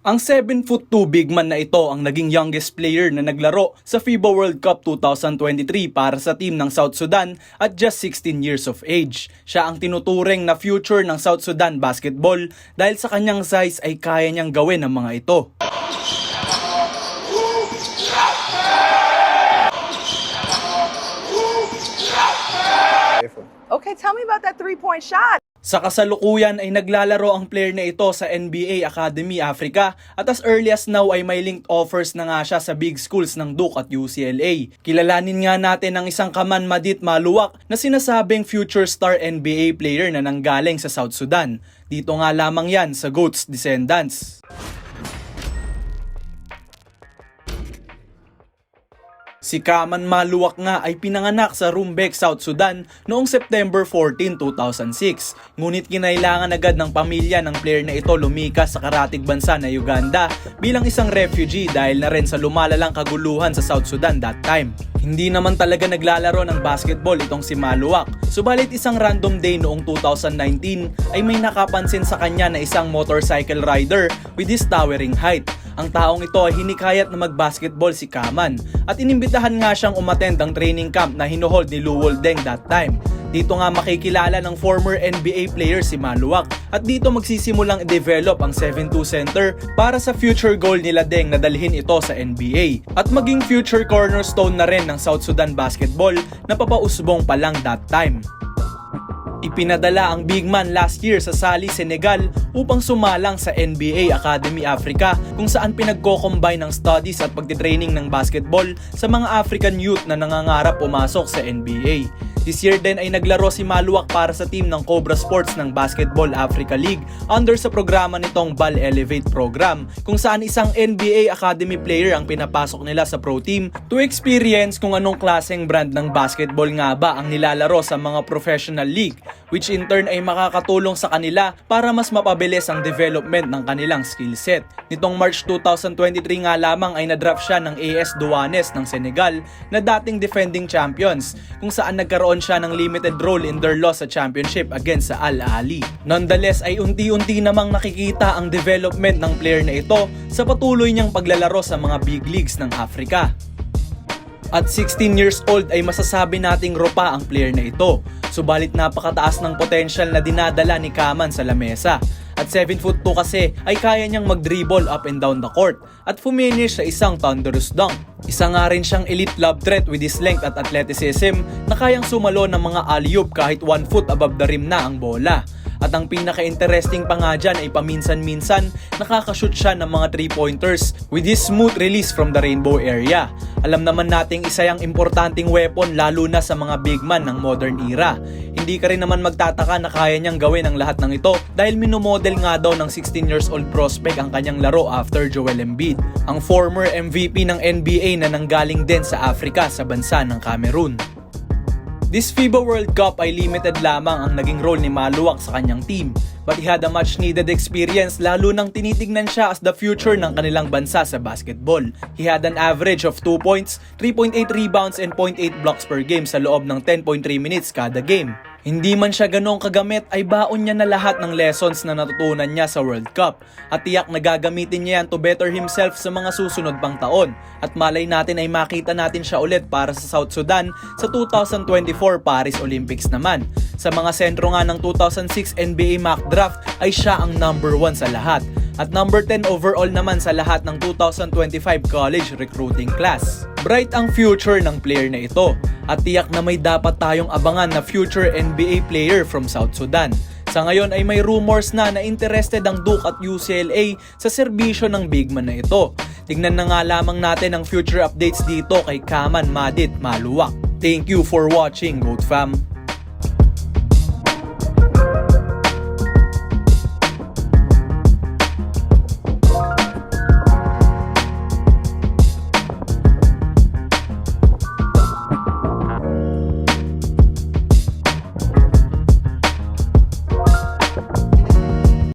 Ang 7'2" big man na ito ang naging youngest player na naglaro sa FIBA World Cup 2023 para sa team ng South Sudan at just 16 years of age. Siya ang tinuturing na future ng South Sudan basketball dahil sa kanyang size ay kaya niyang gawin ang mga ito. Okay, tell me about that three-point shot. Sa kasalukuyan ay naglalaro ang player na ito sa NBA Academy Africa at as early as now ay may linked offers na nga siya sa big schools ng Duke at UCLA. Kilalanin nga natin ang isang kaman Madit Maluwak na sinasabing future star NBA player na nanggaling sa South Sudan. Dito nga lamang yan sa GOAT's Descendants. Si Kaman Maluwak nga ay pinanganak sa Rumbek, South Sudan noong September 14, 2006. Ngunit kinailangan agad ng pamilya ng player na ito lumikas sa karatig bansa na Uganda bilang isang refugee dahil na rin sa lumalalang kaguluhan sa South Sudan that time. Hindi naman talaga naglalaro ng basketball itong si Maluwak. Subalit isang random day noong 2019 ay may nakapansin sa kanya na isang motorcycle rider with his towering height. Ang taong ito ay hinikayat na mag-basketball si Kaman at inimbitahan nga siyang umattend ang training camp na hinuhold ni Luol Deng that time. Dito nga makikilala ng former NBA player si Maluwak at dito magsisimulang i-develop ang 7'2" center para sa future goal nila Deng na dalhin ito sa NBA at maging future cornerstone na rin ng South Sudan basketball na papausbong pa lang that time. Ipinadala ang big man last year sa Sali, Senegal upang sumalang sa NBA Academy Africa kung saan pinagko-combine ng studies at pagtitraining ng basketball sa mga African youth na nangangarap pumasok sa NBA. This year din ay naglaro si Maluwak para sa team ng Cobra Sports ng Basketball Africa League under sa programa nitong Ball Elevate program kung saan isang NBA Academy player ang pinapasok nila sa pro team to experience kung anong klaseng brand ng basketball nga ba ang nilalaro sa mga professional league, which in turn ay makakatulong sa kanila para mas mapabilis ang development ng kanilang skill set. Nitong March 2023 nga lamang ay nadraft siya ng AS Douanes ng Senegal na dating defending champions kung saan nagkaroon siya ng limited role in their loss sa championship against sa Al Ahly. Nonetheless ay unti-unti namang nakikita ang development ng player na ito sa patuloy niyang paglalaro sa mga big leagues ng Africa. At 16 years old ay masasabi nating ropa ang player na ito. Subalit napakataas ng potential na dinadala ni Kaman sa lamesa. At 7'2" kasi ay kaya niyang mag-dribble up and down the court at fuminish sa isang thunderous dunk. Isa nga rin siyang elite lob threat with his length at athleticism na kayang sumalo ng mga alley-oop kahit 1 foot above the rim na ang bola. At ang pinaka-interesting pa nga dyan ay paminsan-minsan nakakashoot siya ng mga 3-pointers with his smooth release from the rainbow area. Alam naman nating isa yung importanteng weapon lalo na sa mga big man ng modern era. Hindi ka rin naman magtataka na kaya niyang gawin ang lahat ng ito dahil minomodel nga daw ng 16 years old prospect ang kanyang laro after Joel Embiid, ang former MVP ng NBA na nanggaling din sa Africa sa bansa ng Cameroon. This FIBA World Cup ay limited lamang ang naging role ni Maluwak sa kanyang team, but he had a much needed experience lalo nang tinitignan siya as the future ng kanilang bansa sa basketball. He had an average of 2 points, 3.8 rebounds and 0.8 blocks per game sa loob ng 10.3 minutes kada game. Hindi man siya ganong kagamit ay baon niya na lahat ng lessons na natutunan niya sa World Cup at tiyak na gagamitin niya yan to better himself sa mga susunod pang taon at malay natin ay makita natin siya ulit para sa South Sudan sa 2024 Paris Olympics naman. Sa mga sentro nga ng 2006 NBA mock draft ay siya ang number 1 sa lahat at number 10 overall naman sa lahat ng 2025 college recruiting class. Bright ang future ng player na ito at tiyak na may dapat tayong abangan na future NBA player from South Sudan. Sa ngayon ay may rumors na interested ang Duke at UCLA sa serbisyo ng big man na ito. Tignan na nga lamang natin ang future updates dito kay Kaman Madit Maluwak. Thank you for watching, GOAT Fam!